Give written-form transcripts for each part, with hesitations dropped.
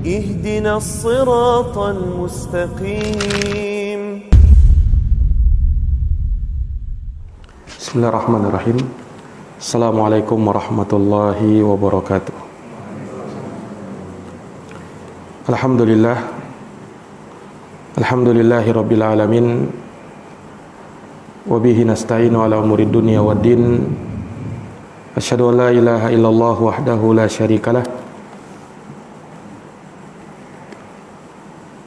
اهدنا الصراط المستقيم. Bismillahirrahmanirrahim. Assalamualaikum warahmatullahi wabarakatuh. Alhamdulillahi rabbil alamin. Wabihi nasta'inu ala umuri dunya waddin. Asyhadu an la ilaha illallah wahdahu la syarikalah,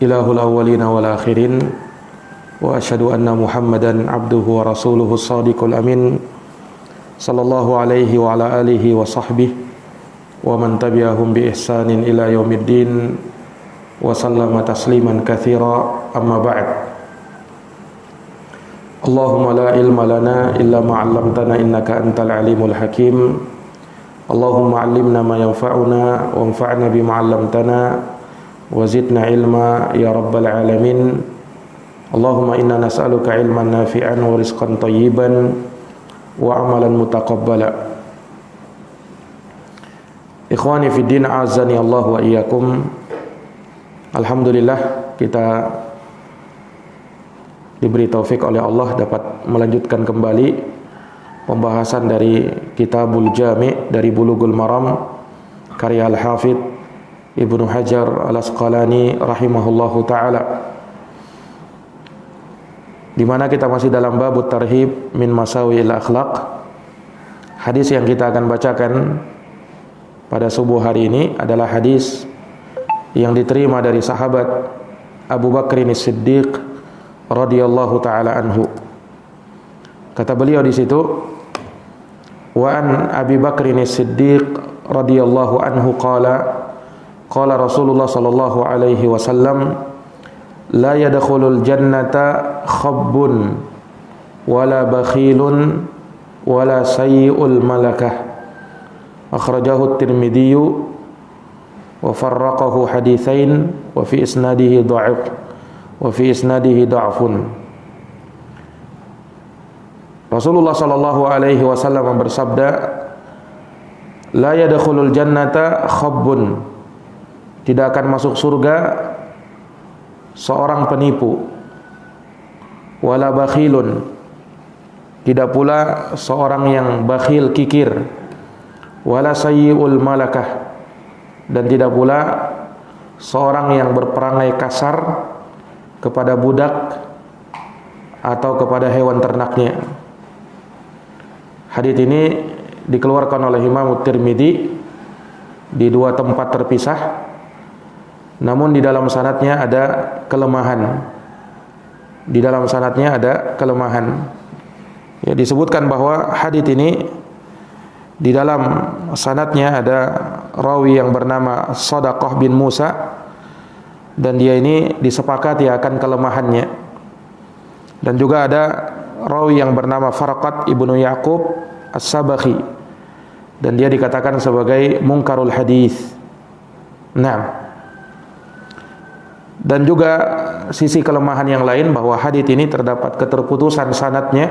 ilahul awwalina wal akhirin. Wa asyhadu anna Muhammadan abduhu wa rasuluhu shadiqul amin, sallallahu alaihi wa ala alihi wa sahbihi wa man tabi'ahum bi ihsanin ila yaumiddin wa sallama tasliman katsira, amma ba'd. Allahumma la ilma lana illa ma 'allamtana innaka antal alimul hakim. Allahumma 'allimna ma yanfa'una wanfa'na bima 'allamtana wa zidna ilma ya rabbal alamin. Allahumma inna nas'aluka ilman nafi'an wa rizqan thayyiban wa amalan mutaqabbala. Ikhwani fid din, azani Allah wa iyyakum. Alhamdulillah, kita diberi taufik oleh Allah dapat melanjutkan kembali pembahasan dari Kitabul Jami' dari Bulughul Maram karya Al-Hafidz Ibnu Hajar Al-Asqalani rahimahullahu taala, di mana kita masih dalam bab tarhib min masawi'il akhlaq. Hadis yang kita akan bacakan pada subuh hari ini adalah hadis yang diterima dari sahabat Abu Bakr As-Siddiq radhiyallahu taala anhu. Kata beliau di situ, wa an Abi Bakr As-Siddiq radhiyallahu anhu qala Rasulullah sallallahu alaihi wasallam, la yadkhulul jannata khabbun wala bakhilun wala sayyi'ul malakah. Akhrajahu at-Tirmidzi wa farraqahu haditsain wa fi isnadihi dha'fun. Rasulullah sallallahu alaihi wasallam bersabda, la yadkhulul jannata khabbun, tidak akan masuk surga seorang penipu, wala bakhilun, tidak pula seorang yang bakhil kikir, wala sayyi'ul malakah, dan tidak pula seorang yang berperangai kasar kepada budak atau kepada hewan ternaknya. Hadits ini dikeluarkan oleh Imam Tirmidzi di dua tempat terpisah, namun di dalam sanadnya ada kelemahan. Ya, disebutkan bahwa hadits ini di dalam sanadnya ada rawi yang bernama Shadaqah bin Musa, dan dia ini disepakati akan kelemahannya. Dan juga ada rawi yang bernama Farqat ibnu Yaqub As-Sabakhi, dan dia dikatakan sebagai munkarul hadis. Nah, dan juga sisi kelemahan yang lain bahwa hadits ini terdapat keterputusan sanadnya,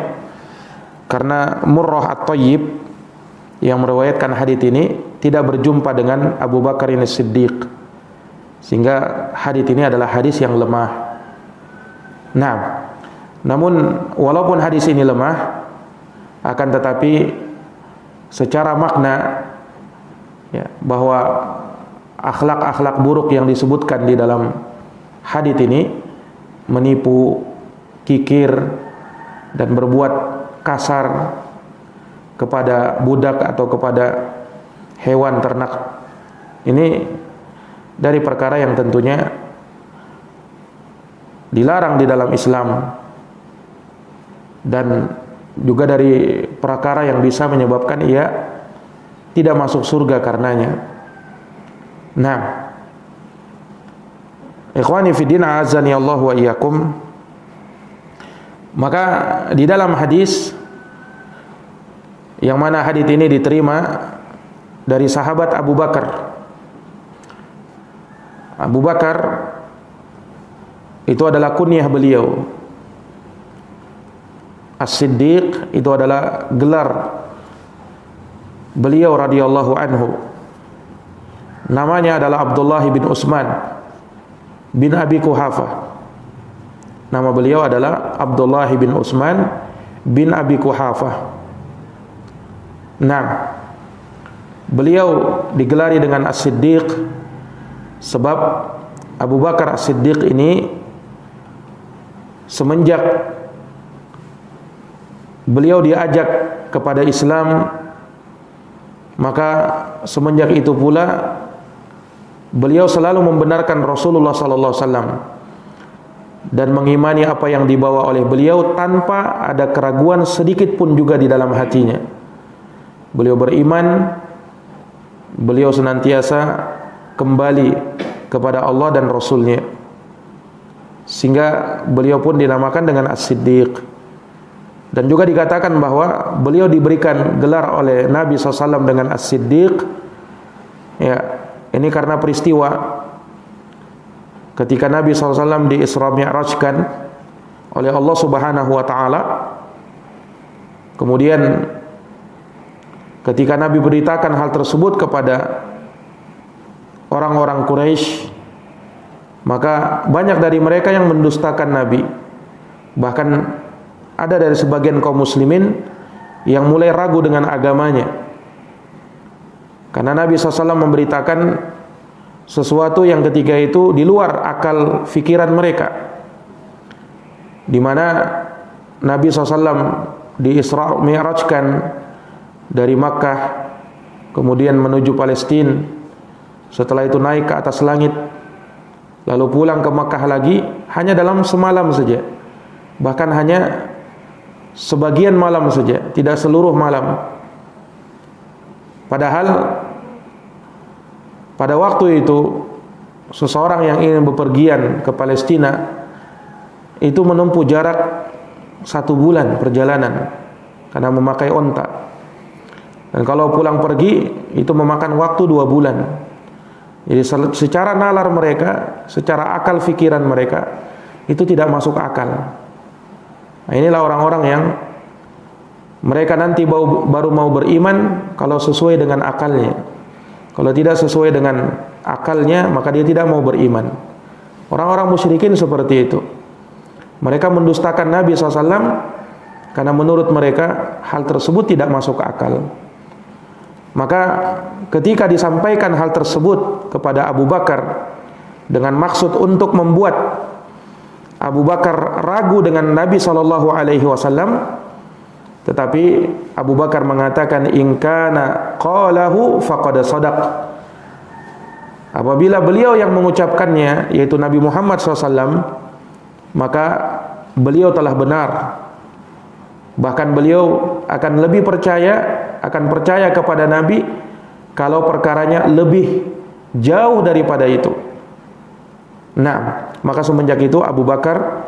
karena Murrah At-Thayyib yang meriwayatkan hadits ini tidak berjumpa dengan Abu Bakar As-Siddiq, sehingga hadits ini adalah hadis yang lemah. Nah, namun walaupun hadis ini lemah, akan tetapi secara makna, ya, bahwa akhlak-akhlak buruk yang disebutkan di dalam hadits ini, menipu, kikir, dan berbuat kasar kepada budak atau kepada hewan ternak, ini dari perkara yang tentunya dilarang di dalam Islam, dan juga dari perkara yang bisa menyebabkan ia tidak masuk surga karenanya. Nah, ikhwani fiddin, azani Allah wa iyyakum. Maka di dalam hadis, yang mana hadis ini diterima dari sahabat Abu Bakar. Abu Bakar itu adalah kunyah beliau. As-Siddiq itu adalah gelar beliau radhiyallahu anhu. Namanya adalah Abdullah bin Utsman bin Abi Quhafah. Nama beliau adalah Abdullah bin Utsman bin Abi Quhafah. Nah, beliau digelari dengan As-Siddiq sebab Abu Bakar As-Siddiq ini semenjak beliau diajak kepada Islam, maka semenjak itu pula beliau selalu membenarkan Rasulullah sallallahu alaihi wasallam dan mengimani apa yang dibawa oleh beliau tanpa ada keraguan sedikit pun juga di dalam hatinya. Beliau beriman, beliau senantiasa kembali kepada Allah dan Rasulnya, sehingga beliau pun dinamakan dengan As-Siddiq. Dan juga dikatakan bahwa beliau diberikan gelar oleh Nabi SAW dengan As-Siddiq, ya, ini karena peristiwa ketika Nabi SAW di Isra Mi'rajkan oleh Allah Subhanahu wa Ta'ala. Kemudian ketika Nabi beritakan hal tersebut kepada orang-orang Quraisy, maka banyak dari mereka yang mendustakan Nabi. Bahkan ada dari sebagian kaum muslimin yang mulai ragu dengan agamanya, karena Nabi SAW memberitakan sesuatu yang ketika itu di luar akal fikiran mereka, di mana Nabi SAW di Isra Mi'rajkan dari Makkah kemudian menuju Palestina, setelah itu naik ke atas langit, lalu pulang ke Makkah lagi hanya dalam semalam saja, bahkan hanya sebagian malam saja, tidak seluruh malam. Padahal pada waktu itu seseorang yang ingin bepergian ke Palestina itu menempuh jarak 1 bulan perjalanan karena memakai onta. Dan kalau pulang pergi itu memakan waktu 2 bulan. Jadi secara nalar mereka, secara akal fikiran mereka itu tidak masuk akal. Nah, inilah orang-orang yang mereka nanti baru mau beriman kalau sesuai dengan akalnya. Kalau tidak sesuai dengan akalnya, maka dia tidak mau beriman. Orang-orang musyrikin seperti itu. Mereka mendustakan Nabi SAW karena menurut mereka hal tersebut tidak masuk akal. Maka ketika disampaikan hal tersebut kepada Abu Bakar dengan maksud untuk membuat Abu Bakar ragu dengan Nabi SAW, tetapi Abu Bakar mengatakan, in kana qalahu faqad shadaq. Apabila beliau yang mengucapkannya, yaitu Nabi Muhammad SAW, maka beliau telah benar. Bahkan beliau akan lebih akan percaya kepada Nabi kalau perkaranya lebih jauh daripada itu. Nah, maka semenjak itu Abu Bakar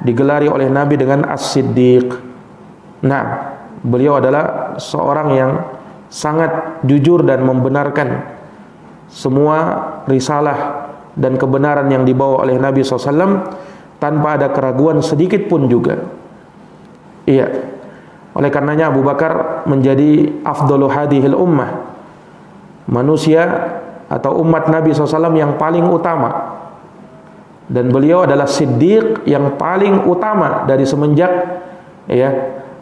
digelari oleh Nabi dengan As-Siddiq. Nah, beliau adalah seorang yang sangat jujur dan membenarkan semua risalah dan kebenaran yang dibawa oleh Nabi SAW tanpa ada keraguan sedikit pun juga. Iya. Oleh karenanya Abu Bakar menjadi afdalu hadhil ummah, manusia atau umat Nabi SAW yang paling utama. Dan beliau adalah Siddiq yang paling utama dari semenjak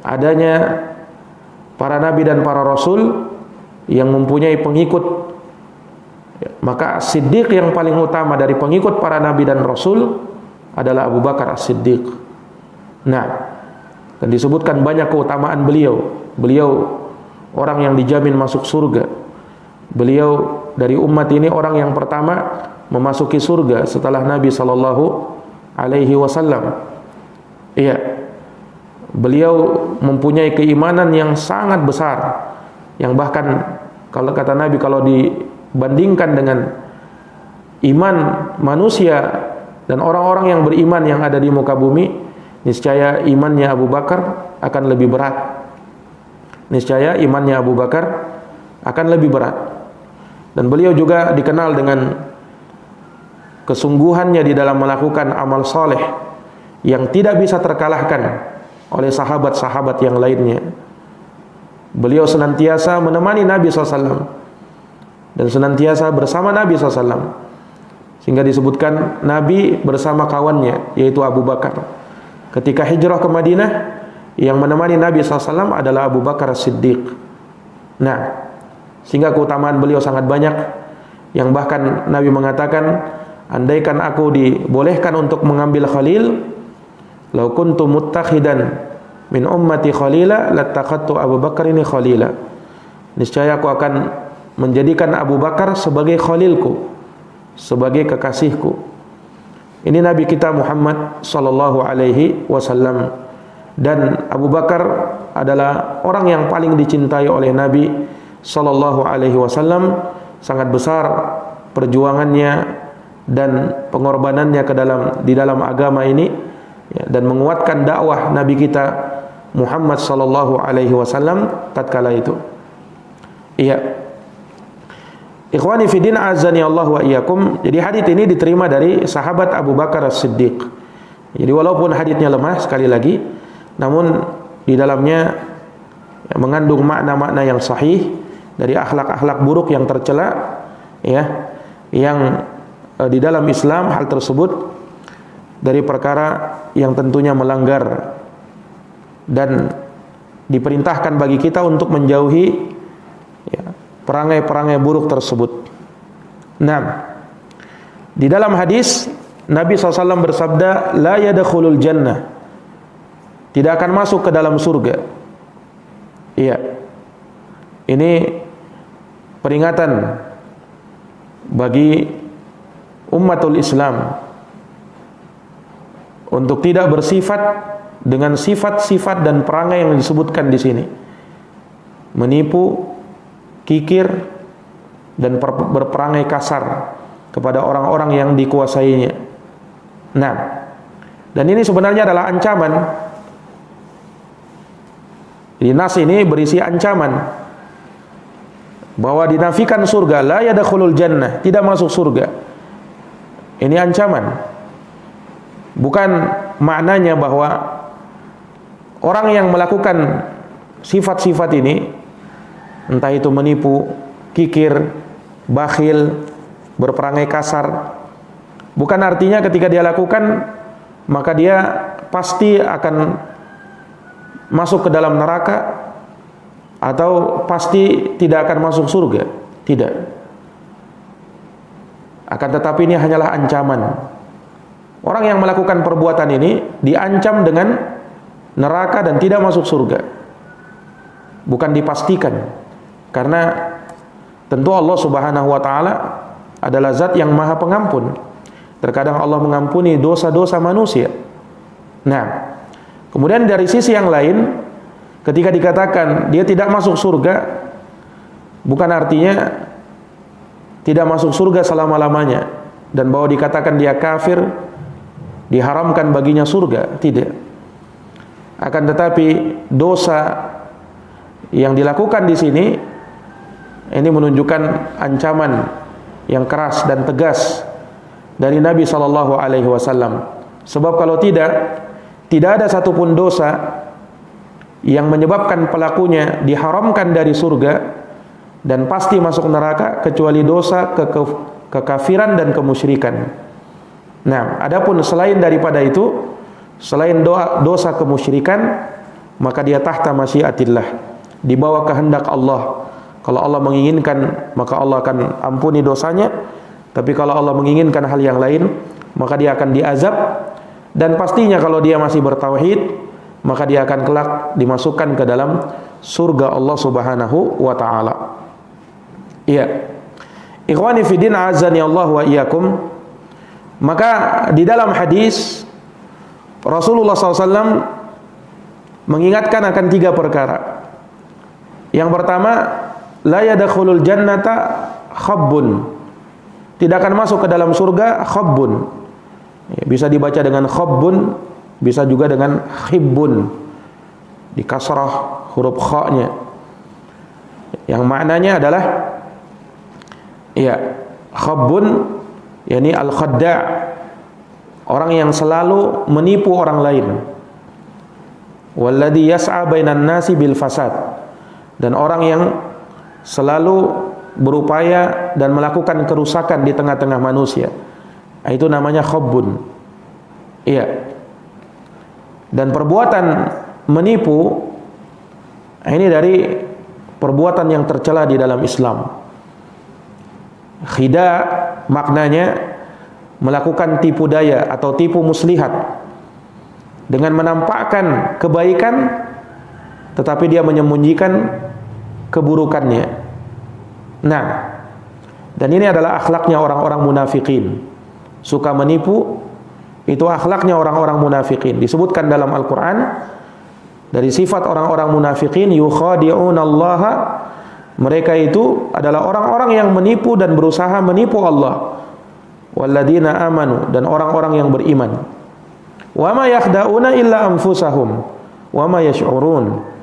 adanya para nabi dan para rasul yang mempunyai pengikut. Maka Siddiq yang paling utama dari pengikut para nabi dan rasul adalah Abu Bakar As-Siddiq. Nah, dan disebutkan banyak keutamaan beliau. Beliau orang yang dijamin masuk surga. Beliau dari umat ini orang yang pertama memasuki surga setelah Nabi SAW. Iya. Beliau mempunyai keimanan yang sangat besar, yang bahkan kalau kata Nabi, kalau dibandingkan dengan iman manusia dan orang-orang yang beriman yang ada di muka bumi, niscaya imannya Abu Bakar akan lebih berat. Niscaya imannya Abu Bakar akan lebih berat. Dan beliau juga dikenal dengan kesungguhannya di dalam melakukan amal soleh yang tidak bisa terkalahkan oleh sahabat-sahabat yang lainnya. Beliau senantiasa menemani Nabi SAW dan senantiasa bersama Nabi SAW. Sehingga disebutkan Nabi bersama kawannya, yaitu Abu Bakar. Ketika hijrah ke Madinah, yang menemani Nabi SAW adalah Abu Bakar As-Siddiq. Nah, sehingga keutamaan beliau sangat banyak, yang bahkan Nabi mengatakan, andaikan aku dibolehkan untuk mengambil khalil, law kuntu muttakhidan min ummati khalila lattakhadtu Abu Bakar ini khalila. Niscaya aku akan menjadikan Abu Bakar sebagai khalilku, sebagai kekasihku. Ini Nabi kita Muhammad sallallahu alaihi wasallam. Dan Abu Bakar adalah orang yang paling dicintai oleh Nabi sallallahu alaihi wasallam. Sangat besar perjuangannya dan pengorbanannya di dalam agama ini, ya, dan menguatkan dakwah Nabi kita Muhammad sallallahu alaihi wasallam tatkala itu. Iya. Ikhwani fi din azani Allah wa iyyakum. Jadi hadis ini diterima dari sahabat Abu Bakar As-Siddiq. Jadi walaupun hadisnya lemah sekali lagi, namun di dalamnya ya, mengandung makna-makna yang sahih dari akhlak-akhlak buruk yang tercela, ya, yang di dalam Islam hal tersebut dari perkara yang tentunya melanggar dan diperintahkan bagi kita untuk menjauhi, ya, perangai-perangai buruk tersebut. Nah, di dalam hadis Nabi SAW bersabda, la yadkhulul jannah, tidak akan masuk ke dalam surga. Iya, ini peringatan bagi ummatul Islam untuk tidak bersifat dengan sifat-sifat dan perangai yang disebutkan di sini, menipu, kikir, dan berperangai kasar kepada orang-orang yang dikuasainya. Nah, dan ini sebenarnya adalah ancaman. Di nas ini berisi ancaman bahwa dinafikan surga, la yadkhulul jannah, tidak masuk surga. Ini ancaman. Bukan maknanya bahwa orang yang melakukan sifat-sifat ini, entah itu menipu, kikir, bakhil, berperangai kasar, bukan artinya ketika dia lakukan maka dia pasti akan masuk ke dalam neraka atau pasti tidak akan masuk surga. Tidak. Akan tetapi ini hanyalah ancaman. Orang yang melakukan perbuatan ini diancam dengan neraka dan tidak masuk surga. Bukan dipastikan. Karena tentu Allah Subhanahu wa taala adalah zat yang Maha Pengampun. Terkadang Allah mengampuni dosa-dosa manusia. Nah, kemudian dari sisi yang lain, ketika dikatakan dia tidak masuk surga, bukan artinya tidak masuk surga selama-lamanya, dan bahwa dikatakan dia kafir, diharamkan baginya surga, tidak. Akan tetapi dosa yang dilakukan di sini ini menunjukkan ancaman yang keras dan tegas dari Nabi sallallahu alaihi wasallam. Sebab kalau tidak ada satupun dosa yang menyebabkan pelakunya diharamkan dari surga dan pasti masuk neraka kecuali dosa kekafiran dan kemusyrikan. Nah, adapun selain daripada itu, selain dosa kemusyrikan, maka dia tahta masyiatillah, di bawah kehendak Allah. Kalau Allah menginginkan, maka Allah akan ampuni dosanya. Tapi kalau Allah menginginkan hal yang lain, maka dia akan diazab. Dan pastinya kalau dia masih bertauhid, maka dia akan kelak dimasukkan ke dalam surga Allah Subhanahu wa taala. Iya. Ikhwani fi din azani Allah wa iyyakum. Maka di dalam hadis Rasulullah SAW mengingatkan akan 3 perkara. Yang pertama, la yadkhulul jannata khabbun, tidak akan masuk ke dalam surga khabbun. Bisa dibaca dengan khabbun, bisa juga dengan khibbun, di kasrah huruf kha-nya, yang maknanya adalah ya khabbun, yakni al-khadda', orang yang selalu menipu orang lain. Walladhi yas'a bainan nasi bil fasad, dan orang yang selalu berupaya dan melakukan kerusakan di tengah-tengah manusia. Itu namanya khabbun. Iya. Dan perbuatan menipu ini dari perbuatan yang tercela di dalam Islam. Khida maknanya melakukan tipu daya atau tipu muslihat dengan menampakkan kebaikan tetapi dia menyembunyikan keburukannya. Nah, dan ini adalah akhlaknya orang-orang munafikin. Suka menipu, itu akhlaknya orang-orang munafikin. Disebutkan dalam Al-Quran, dari sifat orang-orang munafikin, yukhadi'unallaha, mereka itu adalah orang-orang yang menipu dan berusaha menipu Allah. Walladzina amanu, dan orang-orang yang beriman. Wa ma yakhda'una illa anfusahum wa ma yash'urun.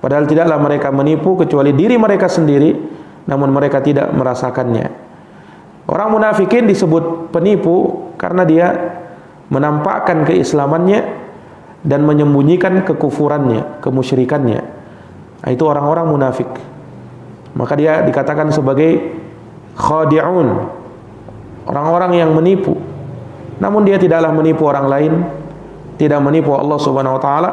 Padahal tidaklah mereka menipu kecuali diri mereka sendiri, namun mereka tidak merasakannya. Orang munafikin disebut penipu karena dia menampakkan keislamannya dan menyembunyikan kekufurannya, kemusyrikannya. Itu orang-orang munafik. Maka dia dikatakan sebagai khadi'un, orang-orang yang menipu. Namun dia tidaklah menipu orang lain, tidak menipu Allah Subhanahu wa taala,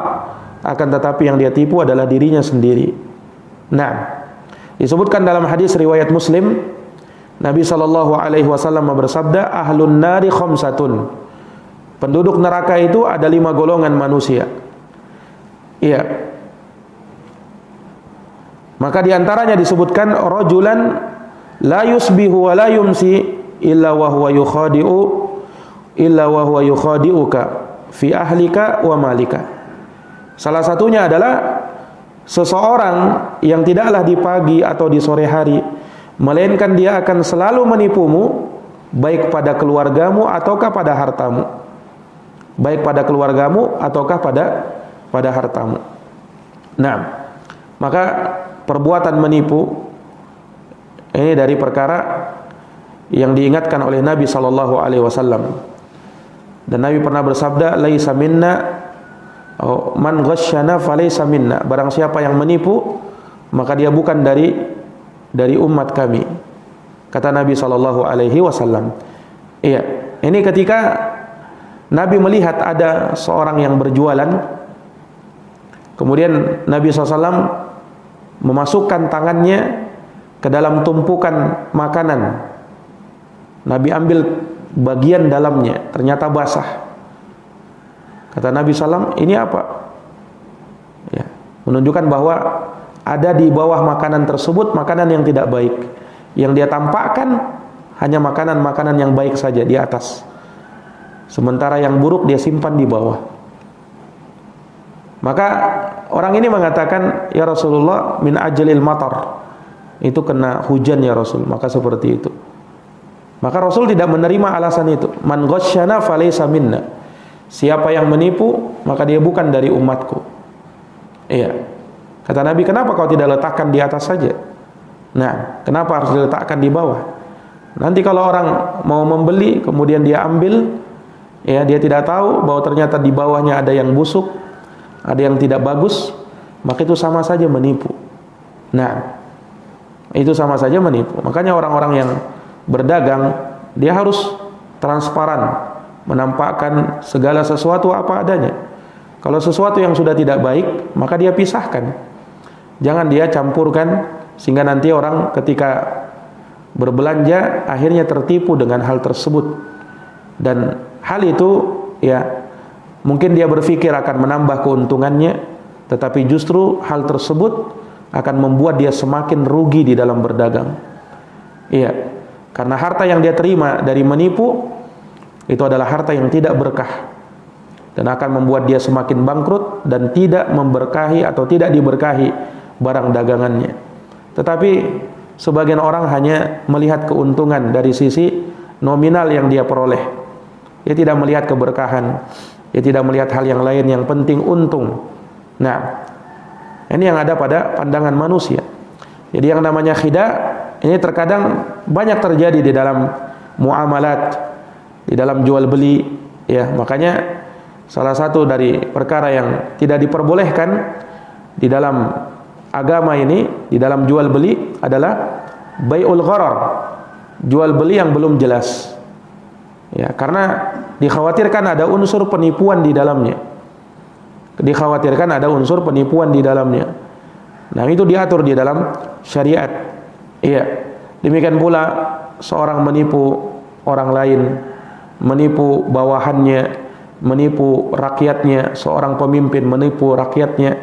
akan tetapi yang dia tipu adalah dirinya sendiri. Nah, disebutkan dalam hadis riwayat Muslim, Nabi SAW bersabda, ahlun nari khamsatun, penduduk neraka itu ada 5 golongan manusia. Iya. Maka diantaranya disebutkan rajulan la yusbihu wa la yumsi illa wa huwa yukhadi'uka fi ahlika wa malika. Salah satunya adalah seseorang yang tidaklah di pagi atau di sore hari, melainkan dia akan selalu menipumu, baik pada keluargamu ataukah pada hartamu. Baik pada keluargamu ataukah pada hartamu. Nah, maka perbuatan menipu ini dari perkara yang diingatkan oleh Nabi SAW. Dan Nabi pernah bersabda, laisa minna man ghasyana falaysa minna. Barang siapa yang menipu, maka dia bukan dari umat kami, kata Nabi SAW. Iya, ini ketika Nabi melihat ada seorang yang berjualan, kemudian Nabi SAW memasukkan tangannya ke dalam tumpukan makanan. Nabi ambil bagian dalamnya, ternyata basah. Kata Nabi SAW, ini apa? Ya, menunjukkan bahwa ada di bawah makanan tersebut makanan yang tidak baik. Yang dia tampakkan hanya makanan-makanan yang baik saja di atas. Sementara yang buruk dia simpan di bawah. Maka orang ini mengatakan, ya Rasulullah, min ajalil matar, itu kena hujan ya Rasul. Maka seperti itu. Maka Rasul tidak menerima alasan itu. Man ghasyana falaysa minna. Siapa yang menipu, maka dia bukan dari umatku. Iya. Kata Nabi, kenapa kau tidak letakkan di atas saja? Nah, kenapa harus diletakkan di bawah? Nanti kalau orang mau membeli, kemudian dia ambil, ya dia tidak tahu bahwa ternyata di bawahnya ada yang busuk, ada yang tidak bagus, maka itu sama saja menipu. Nah, itu sama saja menipu. Makanya orang-orang yang berdagang, dia harus transparan, menampakkan segala sesuatu apa adanya. Kalau sesuatu yang sudah tidak baik, maka dia pisahkan. Jangan dia campurkan, sehingga nanti orang ketika berbelanja akhirnya tertipu dengan hal tersebut. Dan hal itu ya mungkin dia berpikir akan menambah keuntungannya, tetapi justru hal tersebut akan membuat dia semakin rugi di dalam berdagang. Iya, karena harta yang dia terima dari menipu itu adalah harta yang tidak berkah dan akan membuat dia semakin bangkrut dan tidak memberkahi atau tidak diberkahi barang dagangannya. Tetapi sebagian orang hanya melihat keuntungan dari sisi nominal yang dia peroleh. Dia tidak melihat keberkahan, dia tidak melihat hal yang lain yang penting untung. Nah, ini yang ada pada pandangan manusia. Jadi yang namanya khida ini terkadang banyak terjadi di dalam muamalat, di dalam jual beli, ya. Makanya salah satu dari perkara yang tidak diperbolehkan di dalam agama ini, di dalam jual beli adalah bai'ul gharar, jual beli yang belum jelas. Ya, karena dikhawatirkan ada unsur penipuan di dalamnya. Dikhawatirkan ada unsur penipuan di dalamnya. Nah, itu diatur di dalam syariat. Iya. Demikian pula seorang menipu orang lain, menipu bawahannya, menipu rakyatnya, seorang pemimpin menipu rakyatnya.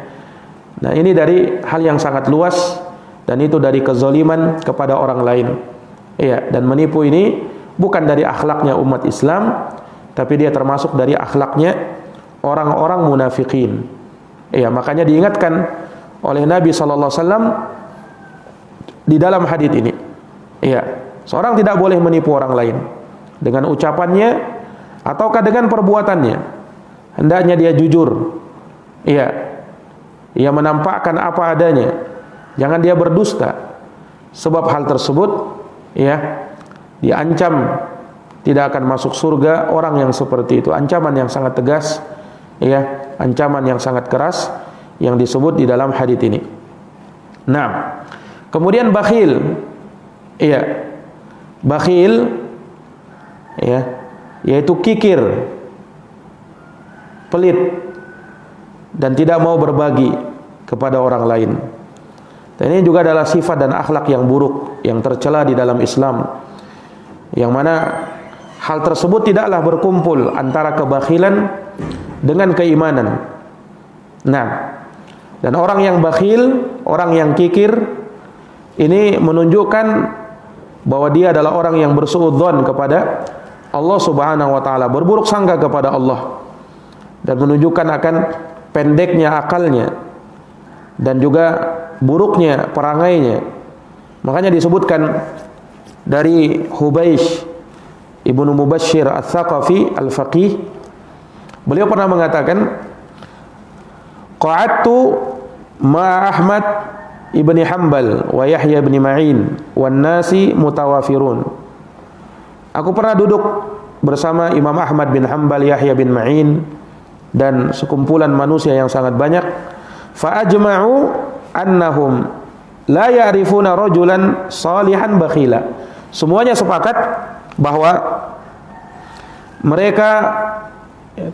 Nah, ini dari hal yang sangat luas, dan itu dari kezaliman kepada orang lain. Iya, dan menipu ini bukan dari akhlaknya umat Islam, tapi dia termasuk dari akhlaknya orang-orang munafikin. Iya, makanya diingatkan oleh Nabi sallallahu alaihi wasallam di dalam hadits ini. Iya, seorang tidak boleh menipu orang lain dengan ucapannya ataukah dengan perbuatannya. Hendaknya dia jujur. Iya. Ia menampakkan apa adanya. Jangan dia berdusta. Sebab hal tersebut ya diancam tidak akan masuk surga orang yang seperti itu. Ancaman yang sangat tegas, ya, ancaman yang sangat keras yang disebut di dalam hadits ini. Nah, kemudian bakhil. Iya. Bakhil ya, yaitu kikir, pelit, dan tidak mau berbagi kepada orang lain. Dan ini juga adalah sifat dan akhlak yang buruk yang tercela di dalam Islam, yang mana hal tersebut tidaklah berkumpul antara kebakhilan dengan keimanan. Nah, dan orang yang bakhil, orang yang kikir, ini menunjukkan bahwa dia adalah orang yang bersuudzon kepada Allah Subhanahu wa taala, berburuk sangka kepada Allah, dan menunjukkan akan pendeknya akalnya dan juga buruknya perangainya. Makanya disebutkan dari Hubaish Ibnu Mubashshir Ats-Tsaqafi Al-Faqih, beliau pernah mengatakan, qa'adtu ma Ahmad ibni Hanbal wa Yahya ibni Ma'in wan nasi mutawafirun. Aku pernah duduk bersama Imam Ahmad bin Hanbal, Yahya bin Ma'in, dan sekumpulan manusia yang sangat banyak. Fa ajma'u annahum la ya'rifuna rajulan salihan bakhila. Semuanya sepakat bahwa mereka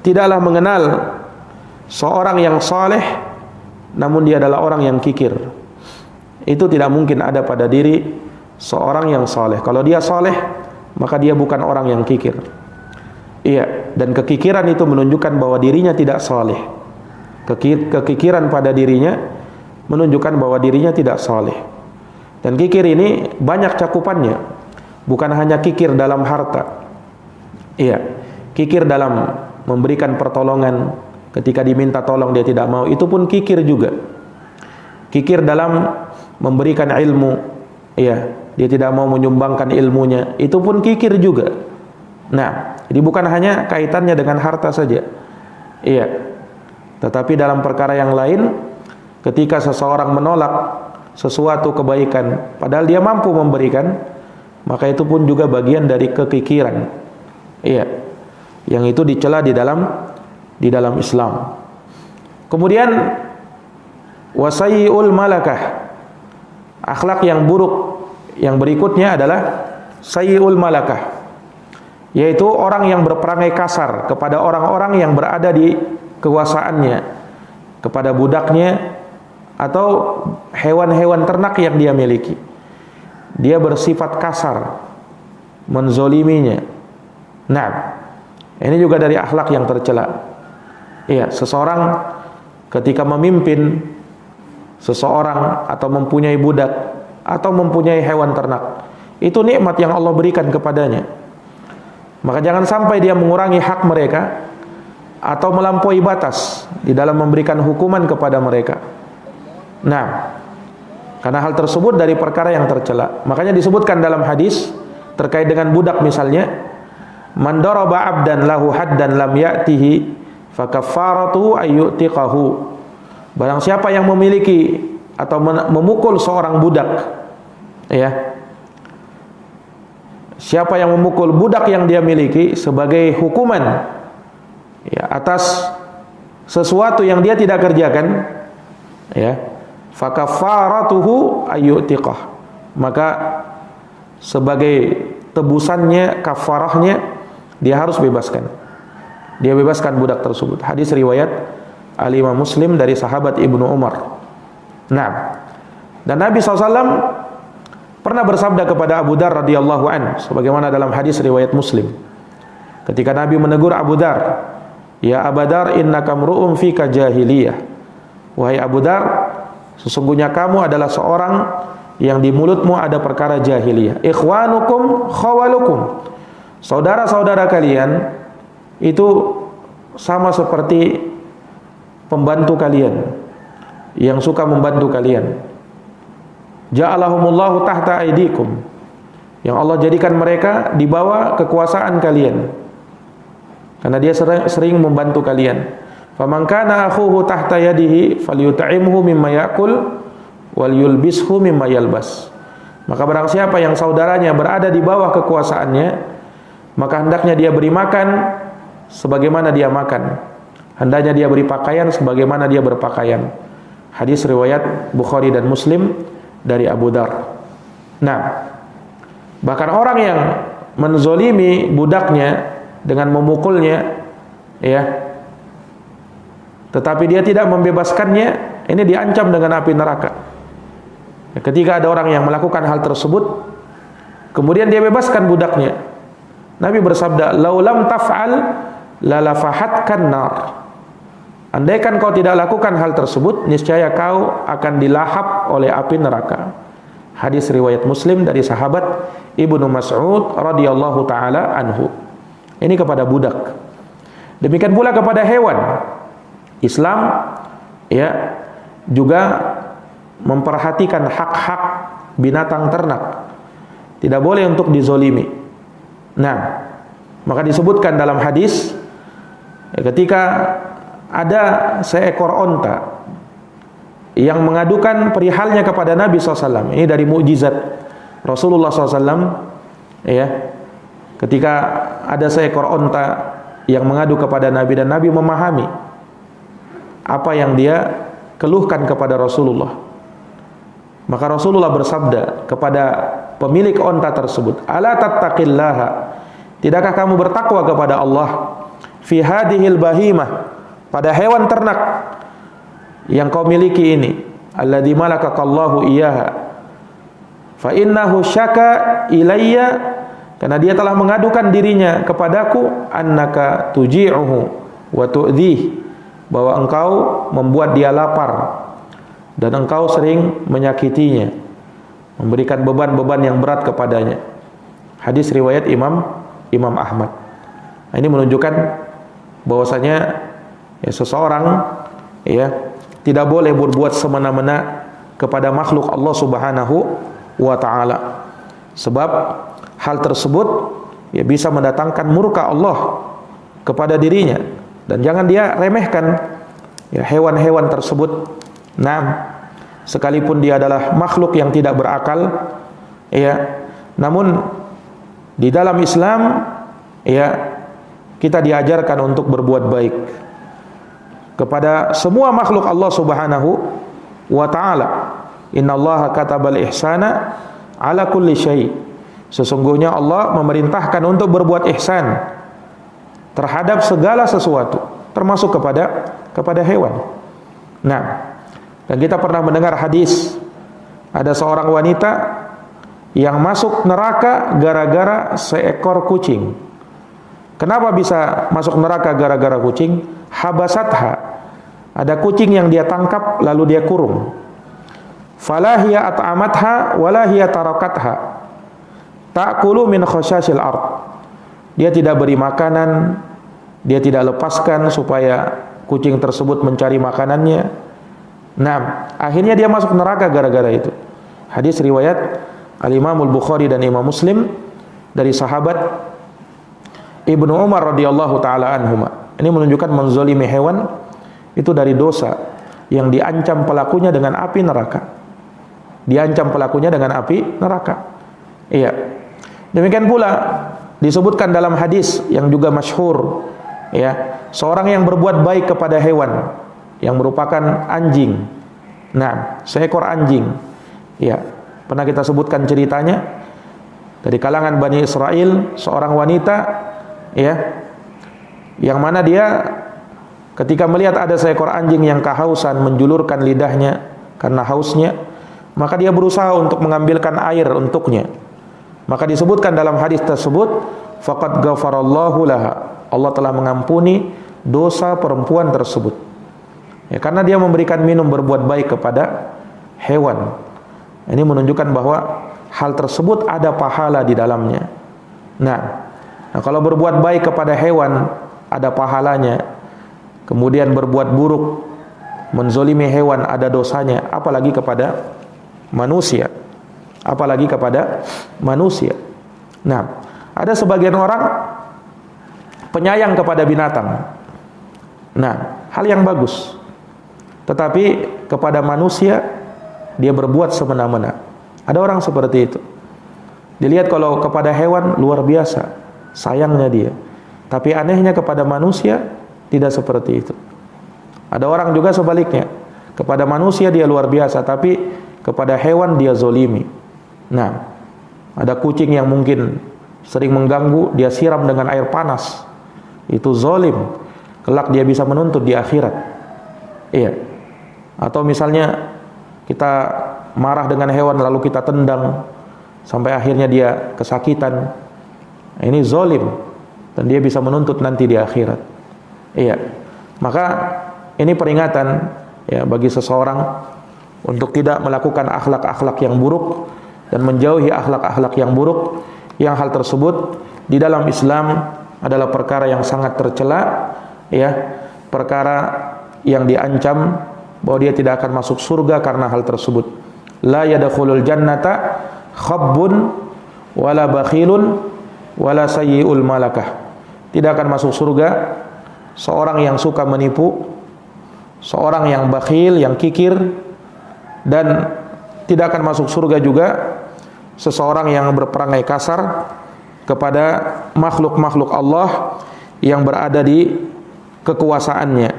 tidaklah mengenal seorang yang saleh namun dia adalah orang yang kikir. Itu tidak mungkin ada pada diri seorang yang saleh. Kalau dia saleh, maka dia bukan orang yang kikir. Iya, dan kekikiran itu menunjukkan bahwa dirinya tidak saleh. Kekikiran pada dirinya menunjukkan bahwa dirinya tidak saleh. Dan kikir ini banyak cakupannya. Bukan hanya kikir dalam harta. Iya, kikir dalam memberikan pertolongan, ketika diminta tolong dia tidak mau, itu pun kikir juga. Kikir dalam memberikan ilmu, iya, dia tidak mau menyumbangkan ilmunya, itu pun kikir juga. Nah, jadi bukan hanya kaitannya dengan harta saja. Iya. Tetapi dalam perkara yang lain, ketika seseorang menolak sesuatu kebaikan padahal dia mampu memberikan, maka itu pun juga bagian dari kekikiran. Iya. Yang itu dicela di dalam Islam. Kemudian wasaiul malakah. Akhlak yang buruk yang berikutnya adalah sayyi'ul malakah, yaitu orang yang berperangai kasar kepada orang-orang yang berada di kekuasaannya, kepada budaknya atau hewan-hewan ternak yang dia miliki. Dia bersifat kasar, menzoliminya. Nah, ini juga dari akhlak yang tercela. Iya, seseorang ketika memimpin seseorang atau mempunyai budak atau mempunyai hewan ternak, itu nikmat yang Allah berikan kepadanya. Maka jangan sampai dia mengurangi hak mereka atau melampaui batas di dalam memberikan hukuman kepada mereka. Nah, karena hal tersebut dari perkara yang tercela. Makanya disebutkan dalam hadis terkait dengan budak misalnya, man daraba 'abdan lahu haddan lam ya'tihi fa kaffaratu ayyutiqahu. Barang siapa yang memiliki atau memukul seorang budak, ya, siapa yang memukul budak yang dia miliki sebagai hukuman, ya, atas sesuatu yang dia tidak kerjakan, ya, fa kaffaratuhu ayyutiqah, maka sebagai tebusannya, kafarahnya, dia harus bebaskan. Dia bebaskan budak tersebut. Hadis riwayat Al-Imam Muslim dari sahabat Ibnu Umar. Nah, dan Nabi SAW pernah bersabda kepada Abu Dar radhiyallahu anhu, sebagaimana dalam hadis riwayat Muslim. Ketika Nabi menegur Abu Dar, "Ya Abu Dar, innaka mru'un fika jahiliyah." Wahai Abu Dar, sesungguhnya kamu adalah seorang yang di mulutmu ada perkara jahiliyah. Ikhwanukum khawalukum. Saudara-saudara kalian itu sama seperti pembantu kalian yang suka membantu kalian. Ja'alahumullahu tahta aidikum. Yang Allah jadikan mereka di bawah kekuasaan kalian. Karena dia sering membantu kalian. Faman kana akhuhu tahta yadihi falyut'imhu mimma ya'kul wal yulbishu mimma yalbas. Maka barang siapa yang saudaranya berada di bawah kekuasaannya, maka hendaknya dia beri makan sebagaimana dia makan. Hendaknya dia beri pakaian sebagaimana dia berpakaian. Hadis riwayat Bukhari dan Muslim dari Abu Dar. Nah, bahkan orang yang menzolimi budaknya dengan memukulnya, ya, tetapi dia tidak membebaskannya, ini diancam dengan api neraka. Ketika ada orang yang melakukan hal tersebut, kemudian dia bebaskan budaknya, Nabi bersabda, "Laulam taf'al lalafahatkan nar." Andaikan kau tidak lakukan hal tersebut, niscaya kau akan dilahap oleh api neraka. Hadis riwayat Muslim dari sahabat Ibnu Mas'ud radhiyallahu taala anhu. Ini kepada budak. Demikian pula kepada hewan. Islam ya juga memperhatikan hak-hak binatang ternak. Tidak boleh untuk dizolimi. Nah, maka disebutkan dalam hadis ketika ada seekor onta yang mengadukan perihalnya kepada Nabi SAW. Ini dari mukjizat Rasulullah SAW. Ya, ketika ada seekor onta yang mengadu kepada Nabi dan Nabi memahami apa yang dia keluhkan kepada Rasulullah. Maka Rasulullah bersabda kepada pemilik onta tersebut, "Ala tattaqillaha? Tidakkah kamu bertakwa kepada Allah fi hadhil bahimah, pada hewan ternak yang kau miliki ini, alladzi malakakallahu iyyaha, fa innahu syaka ilayya, karena dia telah mengadukan dirinya kepadaku, annaka tuji'uhu wa tu'dhih, bahwa engkau membuat dia lapar dan engkau sering menyakitinya, memberikan beban-beban yang berat kepadanya." Hadis riwayat Imam Ahmad. Nah, ini menunjukkan bahwasanya ya, seseorang ya tidak boleh berbuat semena-mena kepada makhluk Allah Subhanahu wa taala. Sebab hal tersebut ya bisa mendatangkan murka Allah kepada dirinya, dan jangan dia remehkan ya hewan-hewan tersebut. Nah, sekalipun dia adalah makhluk yang tidak berakal ya, namun di dalam Islam ya kita diajarkan untuk berbuat baik kepada semua makhluk Allah Subhanahu wa taala. Innallaha katabal ihsana ala kulli syai. Sesungguhnya Allah memerintahkan untuk berbuat ihsan terhadap segala sesuatu, termasuk kepada hewan. Nah, dan kita pernah mendengar hadis ada seorang wanita yang masuk neraka gara-gara seekor kucing. Kenapa bisa masuk neraka gara-gara kucing? Habasatha, ada kucing yang dia tangkap lalu dia kurung. Falahiya at'amatha walahiya tarakatha ta'kulu min khasyasil ard. Dia tidak beri makanan, dia tidak lepaskan supaya kucing tersebut mencari makanannya. Nah, akhirnya dia masuk neraka gara-gara itu. Hadis riwayat Al-Imam Al-Bukhari dan Imam Muslim dari sahabat Ibnu Umar radhiyallahu taala anhuma. Ini menunjukkan menzalimi hewan itu dari dosa yang diancam pelakunya dengan api neraka. Diancam pelakunya dengan api neraka. Iya. Demikian pula disebutkan dalam hadis yang juga masyhur ya, seorang yang berbuat baik kepada hewan yang merupakan anjing. Nah, seekor anjing. Ya, pernah kita sebutkan ceritanya dari kalangan Bani Israel, seorang wanita ya, yang mana dia ketika melihat ada seekor anjing yang kehausan menjulurkan lidahnya karena hausnya, maka dia berusaha untuk mengambilkan air untuknya. Maka disebutkan dalam hadis tersebut, faqad ghafarallahu laha, Allah telah mengampuni dosa perempuan tersebut. Ya, karena dia memberikan minum berbuat baik kepada hewan. Ini menunjukkan bahwa hal tersebut ada pahala di dalamnya. Nah, kalau berbuat baik kepada hewan ada pahalanya, kemudian berbuat buruk, menzolimi hewan ada dosanya, apalagi kepada manusia. Apalagi kepada manusia. Nah, ada sebagian orang penyayang kepada binatang. Nah, hal yang bagus. Tetapi kepada manusia dia berbuat semena-mena. Ada orang seperti itu. Dilihat kalau kepada hewan luar biasa sayangnya dia. Tapi anehnya kepada manusia tidak seperti itu. Ada orang juga sebaliknya. Kepada manusia dia luar biasa, tapi kepada hewan dia zolimi. Nah, ada kucing yang mungkin sering mengganggu, dia siram dengan air panas. Itu zolim. Kelak dia bisa menuntut di akhirat. Iya. Atau misalnya kita marah dengan hewan lalu kita tendang sampai akhirnya dia kesakitan. Ini zolim dan dia bisa menuntut nanti di akhirat. Iya. Maka ini peringatan ya bagi seseorang untuk tidak melakukan akhlak-akhlak yang buruk dan menjauhi akhlak-akhlak yang buruk, yang hal tersebut di dalam Islam adalah perkara yang sangat tercela, ya, perkara yang diancam bahwa dia tidak akan masuk surga karena hal tersebut. La yadkhulul jannata khabbun wala bakhilun wala sayyi'ul malakah. Tidak akan masuk surga seorang yang suka menipu, seorang yang bakhil, yang kikir, dan tidak akan masuk surga juga seseorang yang berperangai kasar kepada makhluk-makhluk Allah yang berada di kekuasaannya,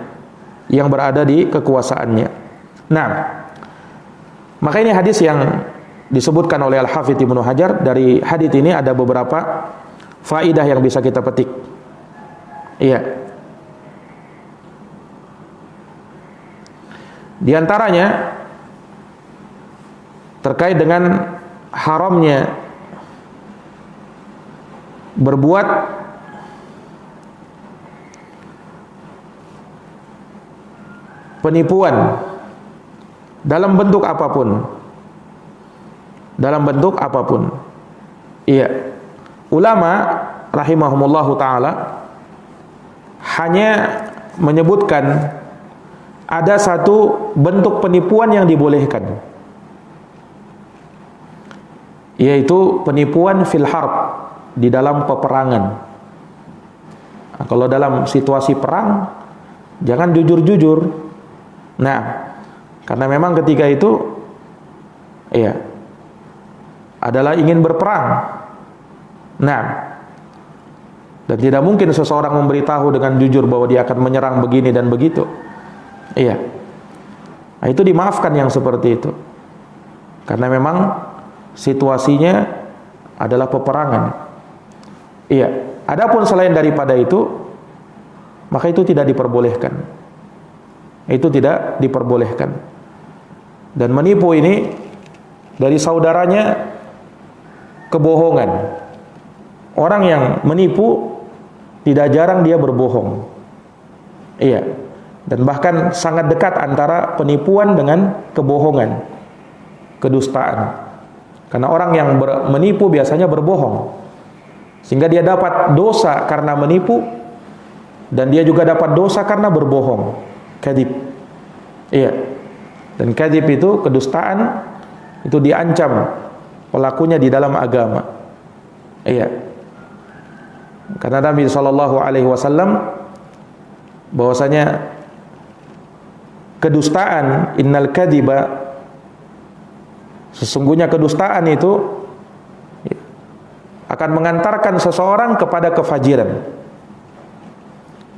yang berada di kekuasaannya. Nah, maka ini hadis yang disebutkan oleh Al-Hafidz Ibnu Hajar. Dari hadis ini ada beberapa faidah yang bisa kita petik. Iya. Di antaranya terkait dengan haramnya berbuat penipuan dalam bentuk apapun. Dalam bentuk apapun. Iya. Ulama rahimahumullahu taala hanya menyebutkan ada satu bentuk penipuan yang dibolehkan, yaitu penipuan fil harb, di dalam peperangan. Nah, kalau dalam situasi perang jangan jujur-jujur. Nah, karena memang ketika itu ya adalah ingin berperang. Nah, dan tidak mungkin seseorang memberitahu dengan jujur bahwa dia akan menyerang begini dan begitu. Iya. Nah, itu dimaafkan yang seperti itu. Karena memang situasinya adalah peperangan. Iya. Adapun selain daripada itu, maka itu tidak diperbolehkan. Itu tidak diperbolehkan. Dan menipu ini dari saudaranya kebohongan. Orang yang menipu tidak jarang dia berbohong. Iya. Dan bahkan sangat dekat antara penipuan dengan kebohongan, kedustaan. Karena orang yang menipu biasanya berbohong, sehingga dia dapat dosa karena menipu, dan dia juga dapat dosa karena berbohong, kadzib. Iya. Dan kadzib itu, kedustaan, itu diancam pelakunya di dalam agama. Iya. Karena Nabi SAW bahwasanya kedustaan, innal kadziba, sesungguhnya kedustaan itu akan mengantarkan seseorang kepada kefajiran.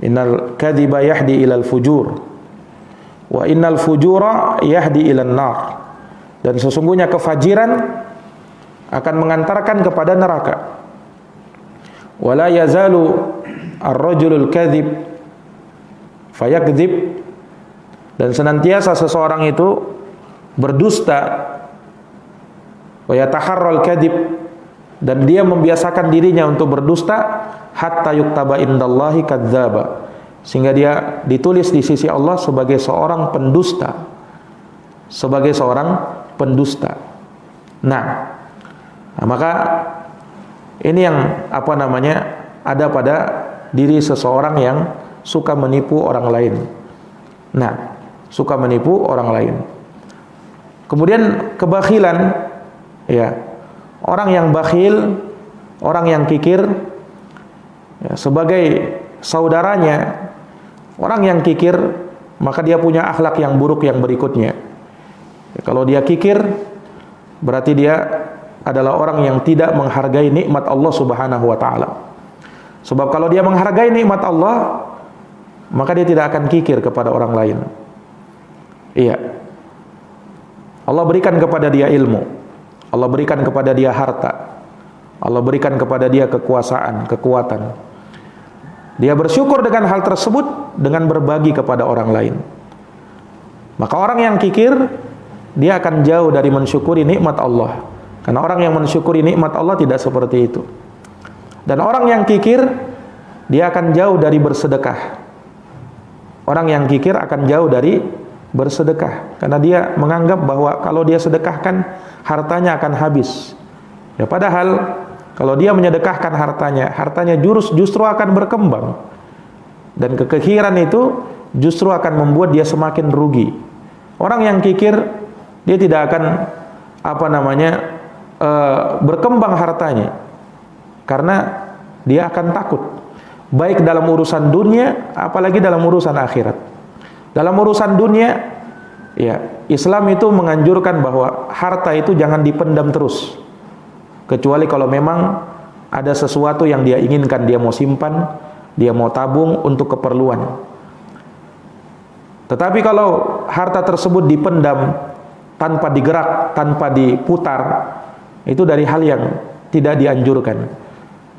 Innal kadziba yahdi ilal fujur wa innal fujura yahdi ilan nar. Dan sesungguhnya kefajiran akan mengantarkan kepada neraka. Wala yazalu ar-rajulul kadhib fayakdzib, dan senantiasa seseorang itu berdusta, wa yataharral kadhib, dan dia membiasakan dirinya untuk berdusta, hatta yuktaba indallahi kadzdzaba, sehingga dia ditulis di sisi Allah sebagai seorang pendusta, sebagai seorang pendusta. Nah, maka ini yang ada pada diri seseorang yang suka menipu orang lain. Nah, suka menipu orang lain. Kemudian kebakhilan, ya, orang yang bakhil, orang yang kikir, ya, sebagai saudaranya orang yang kikir, maka dia punya akhlak yang buruk yang berikutnya. Ya, kalau dia kikir, berarti dia adalah orang yang tidak menghargai nikmat Allah Subhanahu wa taala. Sebab kalau dia menghargai nikmat Allah, maka dia tidak akan kikir kepada orang lain. Iya. Allah berikan kepada dia ilmu, Allah berikan kepada dia harta, Allah berikan kepada dia kekuasaan, kekuatan. Dia bersyukur dengan hal tersebut dengan berbagi kepada orang lain. Maka orang yang kikir, dia akan jauh dari mensyukuri nikmat Allah. Karena orang yang mensyukuri nikmat Allah tidak seperti itu. Dan orang yang kikir, dia akan jauh dari bersedekah. Orang yang kikir akan jauh dari bersedekah, karena dia menganggap bahwa kalau dia sedekahkan, hartanya akan habis. Ya, padahal kalau dia menyedekahkan hartanya justru akan berkembang. Dan kekikiran itu justru akan membuat dia semakin rugi. Orang yang kikir, dia tidak akan berkembang hartanya, karena dia akan takut, baik dalam urusan dunia, apalagi dalam urusan akhirat. Dalam urusan dunia, ya, Islam itu menganjurkan bahwa harta itu jangan dipendam terus, kecuali kalau memang ada sesuatu yang dia inginkan, dia mau simpan, dia mau tabung untuk keperluan. Tetapi kalau harta tersebut dipendam tanpa digerak, tanpa diputar, itu dari hal yang tidak dianjurkan.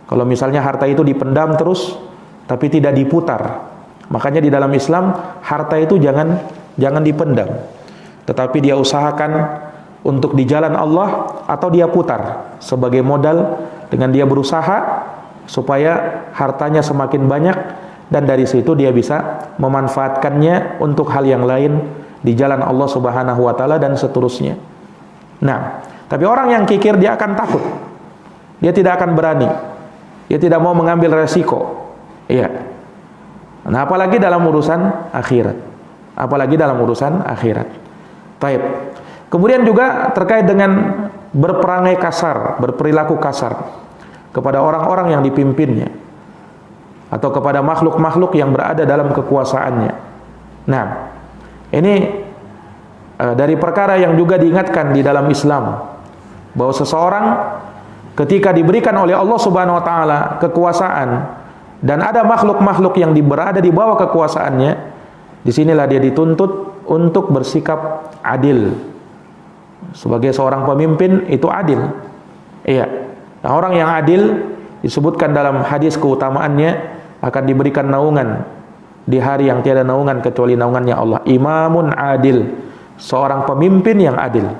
Kalau misalnya harta itu dipendam terus tapi tidak diputar, makanya di dalam Islam harta itu jangan dipendam, tetapi dia usahakan untuk di jalan Allah, atau dia putar sebagai modal dengan dia berusaha supaya hartanya semakin banyak, dan dari situ dia bisa memanfaatkannya untuk hal yang lain di jalan Allah Subhanahu wa taala dan seterusnya. Nah, tapi orang yang kikir, dia akan takut. Dia tidak akan berani. Dia tidak mau mengambil resiko. Iya. Nah, apalagi dalam urusan akhirat. Apalagi dalam urusan akhirat. Baik. Kemudian juga terkait dengan berperangai kasar, berperilaku kasar kepada orang-orang yang dipimpinnya, atau kepada makhluk-makhluk yang berada dalam kekuasaannya. Nah, ini dari perkara yang juga diingatkan di dalam Islam, bahwa seseorang ketika diberikan oleh Allah Subhanahu wa taala kekuasaan dan ada makhluk-makhluk yang berada di bawah kekuasaannya, disinilah dia dituntut untuk bersikap adil. Sebagai seorang pemimpin itu adil. Iya. Nah, orang yang adil disebutkan dalam hadis keutamaannya akan diberikan naungan di hari yang tiada naungan kecuali naungannya Allah. Imamun adil, seorang pemimpin yang adil.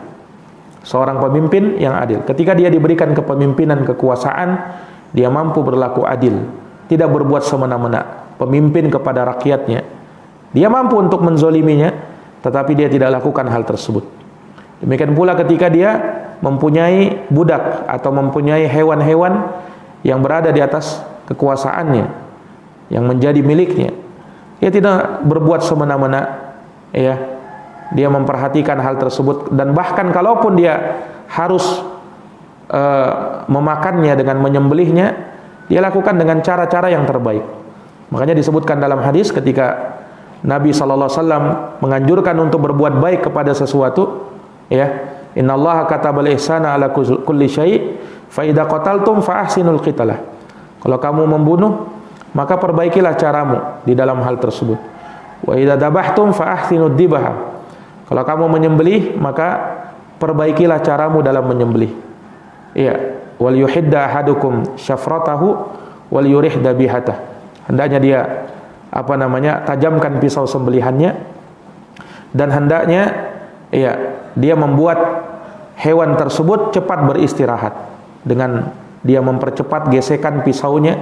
Seorang pemimpin yang adil. Ketika dia diberikan kepemimpinan, kekuasaan, dia mampu berlaku adil, tidak berbuat semena-mena, pemimpin kepada rakyatnya. Dia mampu untuk menzoliminya, tetapi dia tidak lakukan hal tersebut. Demikian pula ketika dia mempunyai budak atau mempunyai hewan-hewan yang berada di atas kekuasaannya, yang menjadi miliknya, dia tidak berbuat semena-mena, ya. Dia memperhatikan hal tersebut, dan bahkan kalaupun dia harus memakannya dengan menyembelihnya, dia lakukan dengan cara-cara yang terbaik. Makanya disebutkan dalam hadis ketika Nabi SAW menganjurkan untuk berbuat baik kepada sesuatu, ya, innallaha katabal ihsana ala kulli syai' fa idza qataltum fa ahsinul qitalah. Kalau kamu membunuh, maka perbaikilah caramu di dalam hal tersebut. Wa idza dabahtum fa ahsinud dibah. Kalau kamu menyembelih, maka perbaikilah caramu dalam menyembelih. Iya, wal yuhidda ahadukum syafratahu wal yurih dabihatah. Hendaknya dia tajamkan pisau sembelihannya, dan hendaknya dia membuat hewan tersebut cepat beristirahat dengan dia mempercepat gesekan pisaunya,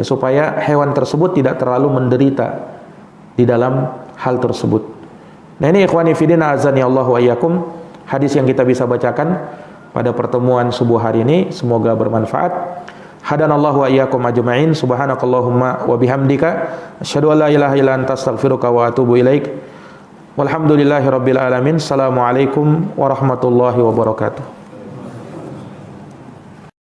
supaya hewan tersebut tidak terlalu menderita di dalam hal tersebut. Nah, ini ikhwani fillah azani Allah wa iyyakum, hadis yang kita bisa bacakan pada pertemuan subuh hari ini, semoga bermanfaat. Hadanallahu wa iyyakum ajma'in. Subhanakallahumma wa bihamdika asyhadu an la ilaha illa anta astaghfiruka wa atubu ilaik. Walhamdulillahirabbil alamin. Assalamualaikum warahmatullahi wabarakatuh.